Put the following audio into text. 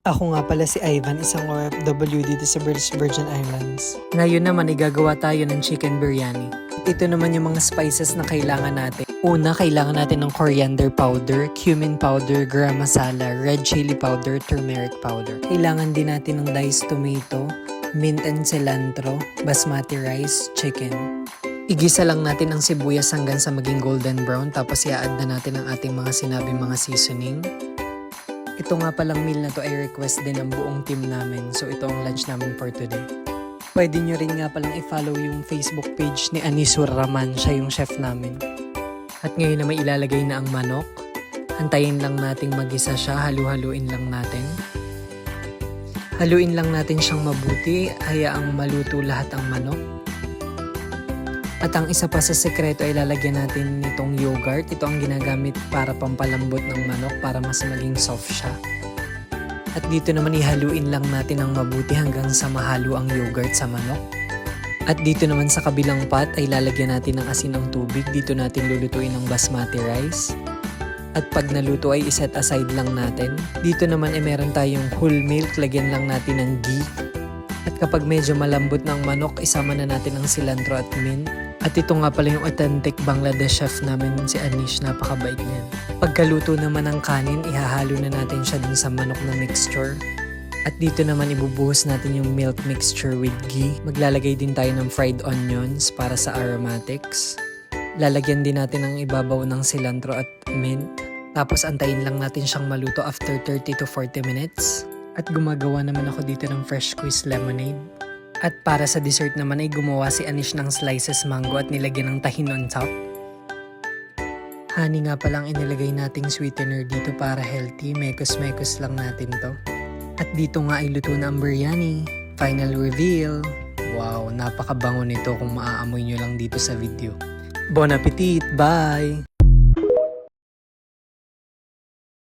Ako nga pala si Ivan, isang OFW dito sa British Virgin Islands. Ngayon naman igagawa tayo ng chicken biryani. Ito naman yung mga spices na kailangan natin. Una, kailangan natin ng coriander powder, cumin powder, garam masala, red chili powder, turmeric powder. Kailangan din natin ng diced tomato, mint and cilantro, basmati rice, chicken. Igisa lang natin ang sibuyas hanggang sa maging golden brown, tapos i-add na natin ang ating mga sinabing mga seasoning. Ito nga palang meal na to ay request din ng buong team namin, so ito ang lunch namin for today. Pwede nyo rin nga palang i-follow yung Facebook page ni Anisur Raman, siya yung chef namin. At ngayon na may ilalagay na ang manok, antayin lang nating magisa siya, halu-haluin lang natin. Haluin lang natin siyang mabuti, hayaang maluto lahat ang manok. At ang isa pa sa sekreto ay lalagyan natin nitong yogurt. Ito ang ginagamit para pampalambot ng manok para mas maging soft siya. At dito naman ihaluin lang natin ng mabuti hanggang sa mahalo ang yogurt sa manok. At dito naman sa kabilang pot ay lalagyan natin ng asin ng tubig. Dito natin lulutuin ang basmati rice. At pag naluto ay iset aside lang natin. Dito naman ay meron tayong whole milk. Lagyan lang natin ng ghee. At kapag medyo malambot ng manok, isama na natin ang cilantro at mint. At ito nga pala yung authentic Bangladesh chef namin, si Anish, napakabait niyan. Pagkaluto naman ng kanin, ihahalo na natin siya dun sa manok na mixture. At dito naman ibubuhos natin yung milk mixture with ghee. Maglalagay din tayo ng fried onions para sa aromatics. Lalagyan din natin ang ibabaw ng cilantro at mint. Tapos antayin lang natin siyang maluto after 30 to 40 minutes. At gumagawa naman ako dito ng fresh squeezed lemonade. At para sa dessert naman ay gumawa si Anish ng slices mango at nilagyan ng tahin on top. Honey nga palang inilagay nating sweetener dito para healthy. Mekos-mekos lang natin to. At dito nga ay luto na ang biryani. Final reveal. Wow, napakabango nito kung maaamoy nyo lang dito sa video. Bon appetit! Bye!